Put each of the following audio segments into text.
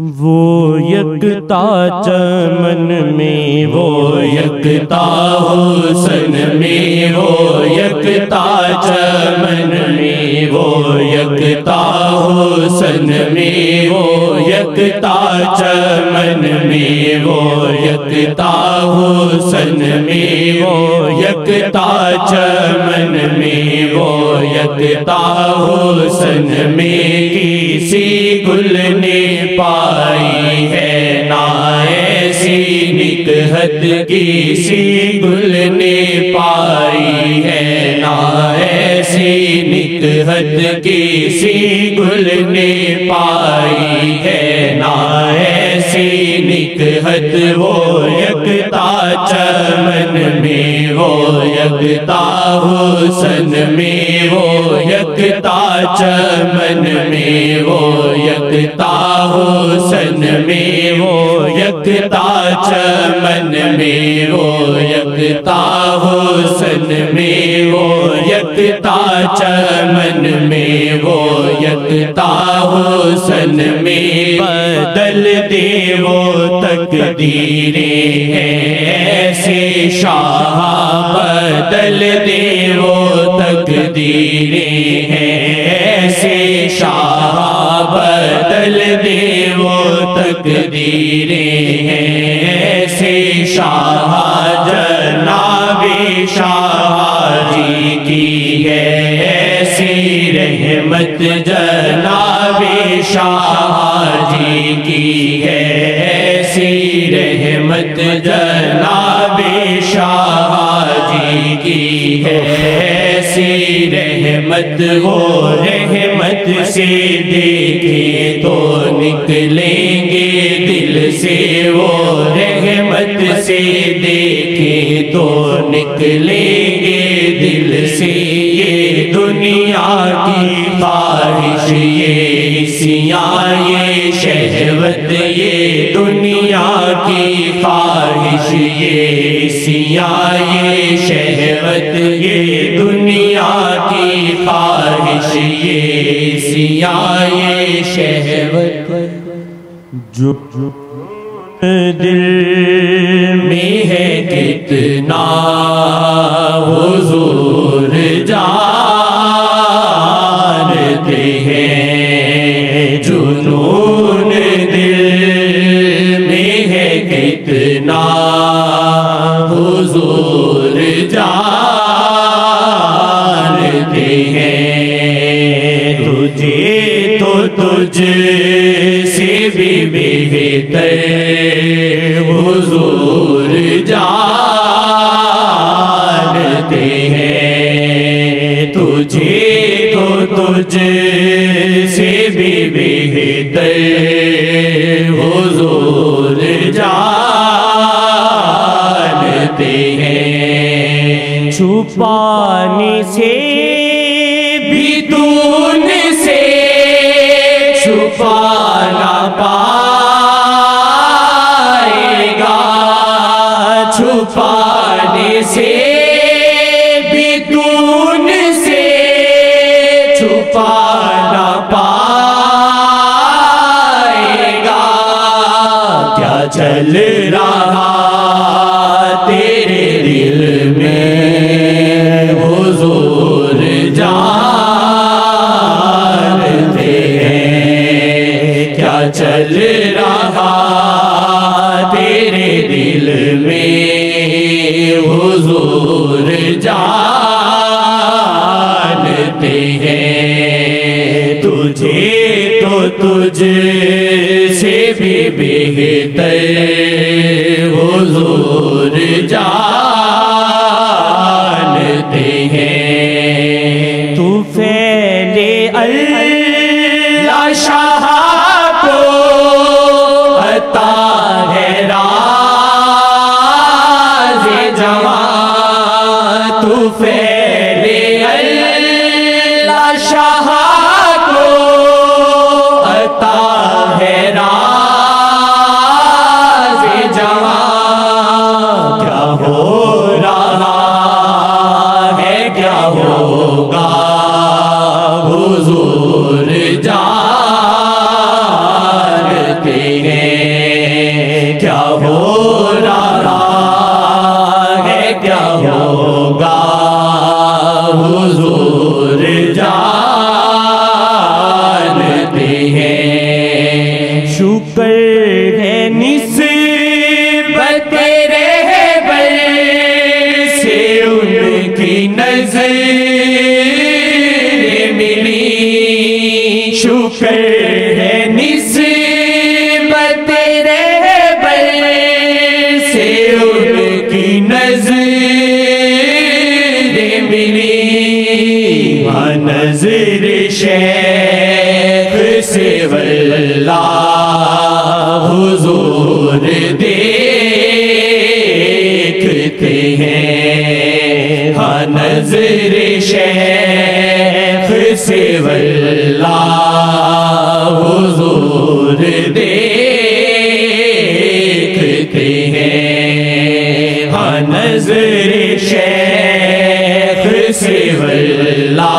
وہ یکتا چمن میں، وہ یکتا حسن میں، وہ یکتا چمن میں، وہ یکتا حسن میں، وہ یکتا چمن میں، وہ یکتا حسن میں، وہ یکتا چمن میں، وہ یکتا حسن میں، کسی گل نے پائی ہے نہ ایسی نکہت، کسی گل نے پائی ہے نہ ایسی نکہت، کسی گل نے پائی ہے نہ ایسی نکہت، وہ یکتا چمن میں، وہ یکتا حسن میں، وہ یکتا چمن میں، وہ یکتا حسن میں، وہ یکتا چمن میں، وہ یکتا حسن میں، وہ یکتا چمن میں، وہ یکتا حسن میں، بدل دے وہ تقدیریں ہیں ایسے شاہ، بدل دے وہ تقدیریں ہیں ایسے شاہ، بدل دے وہ تقدیریں ہیں ایسے شاہ، جناب شاہ جی کی ہے ایسی رحمت، جناب شاہ جی کی ہے ایسی رحمت، جناب شاہ جی کی ہے ایسی رحمت، وہ رحمت سے دیکھیں تو نکلیں گے دل سے، وہ رحمت سے دیکھیں تو نکلیں گے دل سے، یہ دنیا کی خواہش، یہ عصیاں، یہ شہوت، یہ دنیا کی خواہش، یہ عصیاں، یہ شہوت، یہ دنیا کی خواہش، یہ عصیاں، یہ شہوت، جو دل میں ہے کتنا حضور جانتے ہیں، جنون دل میں ہے کتنا حضور جانتے ہیں، تجھے تو تجھ سے بھی بہتر حضور جانتے ہیں، تجھے تو تجھ سے بھی بہتر حضور جانتے ہیں، چھپانے سے بھی تو ان سے چھپا نہ پائے گا، چھپانے سے بھی تو ان سے چھپا نہ پائے گا، کیا چل رہا تیرے دل میں حضور جانتے ہیں، کیا چل رہا تیرے دل میں حضور جانتے ہیں، تجھے تو تجھ سے بھی بہتر حضور جانتے ہیں، تو پھیلے اللہ شاہ کو عطا ہے راز جوان، تو پھیلے اللہ شاہ کو عطا ہے راز ہیں کیا ہو رہا ہے کیا ہوگا حضور جانتے ہیں شکر ہے نسبت رہبر سے ان کی نظر ملی شکر ہے نسبت رہبر سے ان کی نظر ملی نظر شیخ سے واللہ حضور دیکھتے ہیں ہاں نظر شیخ سے واللہ حضور دیکھتے ہیں ہاں نظر شیخ سے واللہ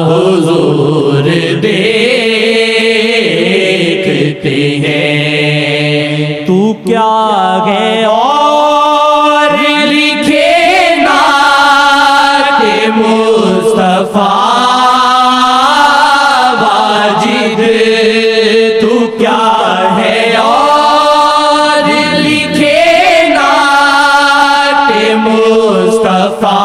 حضور دیکھتے ہیں تو کیا ہے اور لکھے نعت مصطفیٰ واجد تو کیا ہے اور لکھے نعت مصطفیٰ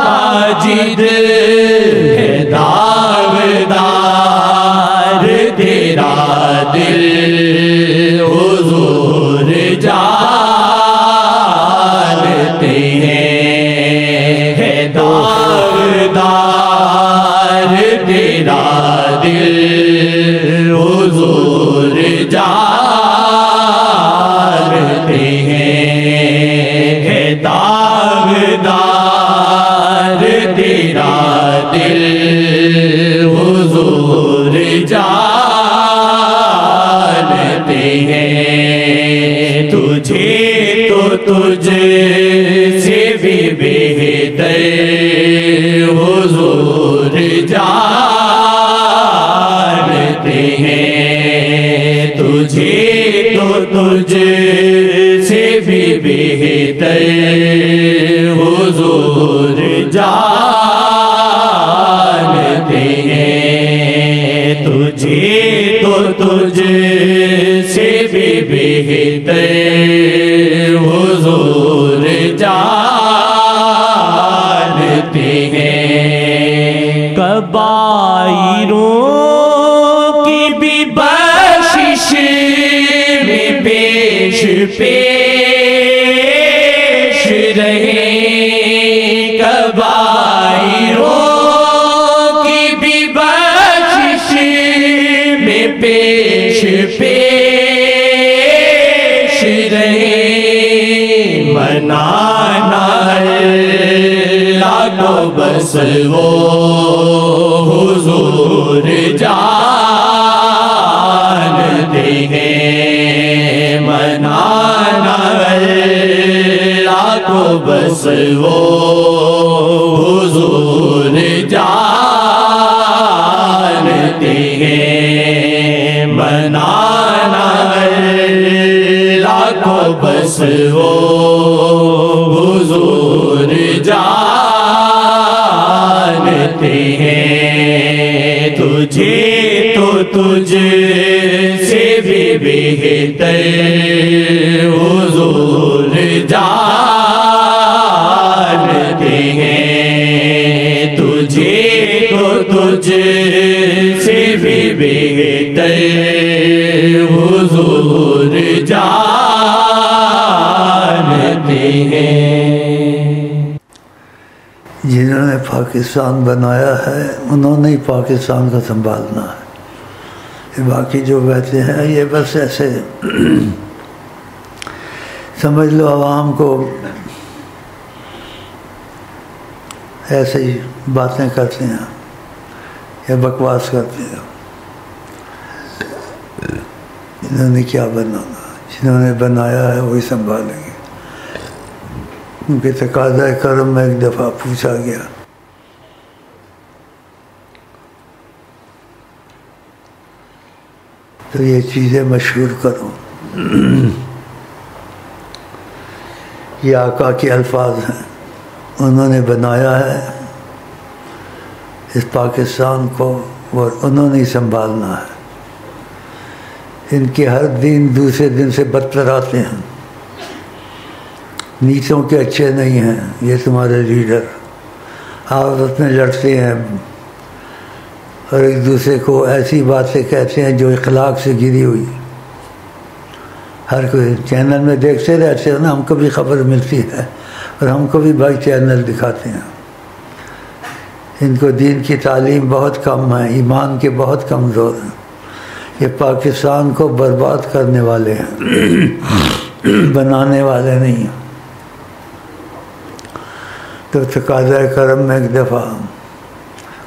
واجد ہے داغدار تیرا دل حضور جانتے ہیں ہے داغدار تیرا دل حضور جانتے ہیں ہے داغدار تیرا دل حضور جانتے ہیں تجھے تو تجھ سے بھی بہتر حضور جانتے ہیں تجھے تو تجھ سے بھی بہتر حضور جانتے ہیں تجھے تو تجھ سے بھی بہتر حضور جانتے ہیں کبائروں کی بھی بخشش میں پیش پیش رہے کبائروں کی بھی بخشش میں پیش پیش رہے منانا اللہ کو بس وہ حضور جانتے ہیں منانا اللہ کو بس وہ حضور جانتے ہیں منانا اللہ کو بس وہ حضور جانتے ہیں تجھے تو تجھ سے بھی بہتر حضور جانتے ہیں تجھے تو تجھ سے بھی بہتر حضور جانتے ہیں جنہوں نے پاکستان بنایا ہے انہوں نے ہی پاکستان کو سنبھالنا ہے باقی جو بیٹھے ہیں یہ بس ایسے سمجھ لو عوام کو ایسے ہی باتیں کرتے ہیں یا بکواس کرتے ہیں انہوں نے کیا بنانا جنہوں نے بنایا ہے وہی سنبھالیں گے کیونکہ تقاضۂ کرم میں ایک دفعہ پوچھا گیا تو یہ چیزیں مشہور کرو. یہ آقا کے الفاظ ہیں، انہوں نے بنایا ہے اس پاکستان کو اور انہوں نے ہی سنبھالنا ہے. ان کے ہر دن دوسرے دن سے بدتر آتے ہیں، نیتوں کے اچھے نہیں ہیں. یہ تمہارے لیڈر آپس میں لڑتے ہیں اور ایک دوسرے کو ایسی باتیں کہتے ہیں جو اخلاق سے گری ہوئی. ہر کوئی چینل میں دیکھتے رہتے ہیں نا، ہم کو بھی خبر ملتی ہے اور ہم کو بھی بھائی چینل دکھاتے ہیں. ان کو دین کی تعلیم بہت کم ہے، ایمان کے بہت کمزور ہیں. یہ پاکستان کو برباد کرنے والے ہیں، بنانے والے نہیں ہیں. تو تقاضۂ کرم میں ایک دفعہ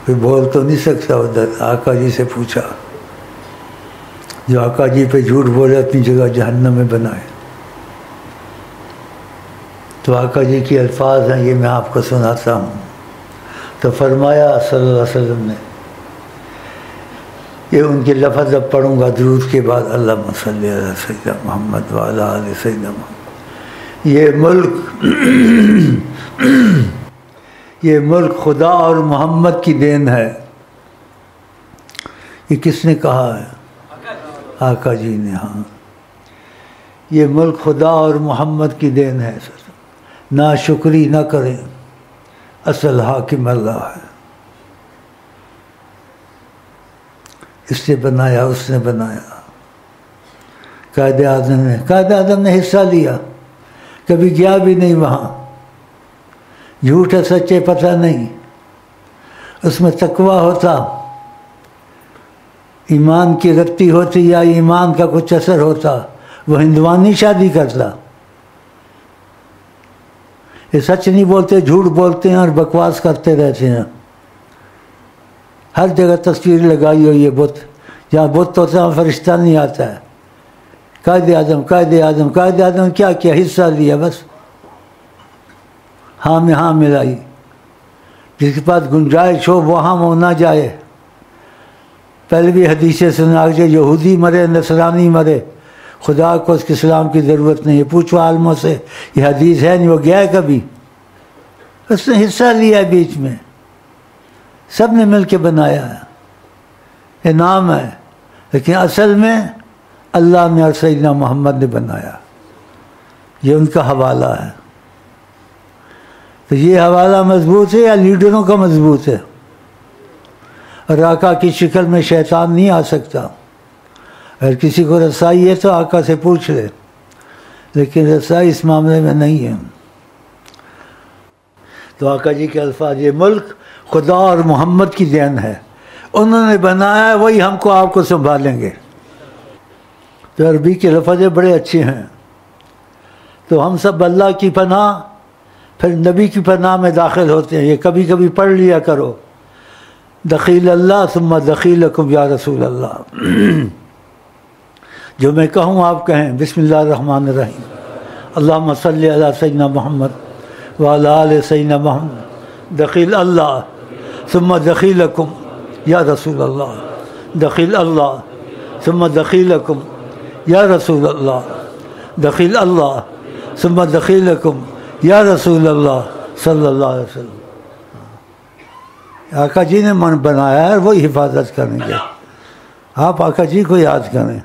کوئی بول تو نہیں سکتا، ادھر آقا جی سے پوچھا، جو آقا جی پہ جھوٹ بولے اپنی جگہ جہنم میں بنائے. تو آقا جی کے الفاظ ہیں، یہ میں آپ کو سناتا ہوں. تو فرمایا صلی اللہ علیہ وسلم نے، یہ ان کے لفظ اب پڑھوں گا درود کے بعد، اللہم صلی علی سیدنا محمد وعلی آل سیدنا محمد. یہ ملک خدا اور محمد کی دین ہے. یہ کس نے کہا ہے؟ آقا جی نے. ہاں، یہ ملک خدا اور محمد کی دین ہے. نا شکری نہ کریں، اصل حاکم اللہ ہے. اس نے بنایا، اس نے بنایا. قائد اعظم نے حصہ لیا، کبھی گیا بھی نہیں وہاں. جھوٹ ہے سچے پتہ نہیں. اس میں تقویٰ ہوتا، ایمان کی رتی ہوتی یا ایمان کا کچھ اثر ہوتا، وہ ہندوانی شادی کرتا. یہ سچ نہیں بولتے، جھوٹ بولتے ہیں اور بکواس کرتے رہتے ہیں. ہر جگہ تصویر لگائی ہوئی ہے بت، جہاں بت ہوتا ہے وہاں فرشتہ نہیں آتا ہے. قائد اعظم کیا کیا؟ حصہ لیا بس. ہاں میں ہاں ملائی. جس کے پاس گنجائش ہو وہاں وہ نہ جائے. پہلے بھی حدیثیں سنا کہ یہودی مرے نصرانی مرے، خدا کو اس کے اسلام کی ضرورت نہیں ہے. پوچھو عالموں سے، یہ حدیث ہے نہیں، وہ گیا ہے کبھی؟ اس نے حصہ لیا ہے بیچ میں. سب نے مل کے بنایا ہے، یہ نام ہے، لیکن اصل میں اللہ نے اور سیدنا محمد نے بنایا. یہ ان کا حوالہ ہے. تو یہ حوالہ مضبوط ہے یا لیڈروں کا مضبوط ہے؟ اور آقا کی شکل میں شیطان نہیں آ سکتا. اگر کسی کو رسائی ہے تو آقا سے پوچھ لے، لیکن رسائی اس معاملے میں نہیں ہے. تو آقا جی کے الفاظ، یہ ملک خدا اور محمد کی دین ہے، انہوں نے بنایا ہے، وہی ہم کو آپ کو سنبھالیں گے. تو عربی کے لفظ بڑے اچھے ہیں. تو ہم سب اللہ کی پناہ پھر نبی کی پناہ میں داخل ہوتے ہیں. یہ کبھی کبھی پڑھ لیا کرو، دخیل اللہ ثم دخیلکم یا رسول اللہ. جو میں کہوں آپ کہیں، بسم اللہ الرحمن الرحیم، اللہم صلی علی سیدنا محمد وعلی آل سیدنا محمد. دخیل اللہ ثم دخیلکم یا رسول اللہ. دخیل اللہ ثم دخیلکم یا رسول اللہ. دخیل اللہ ثم دخیلکم یا رسول اللہ صلی اللہ علیہ وسلم. آقا جی نے من بنایا ہے، وہی حفاظت کریں گے. آپ آقا جی کو یاد کریں.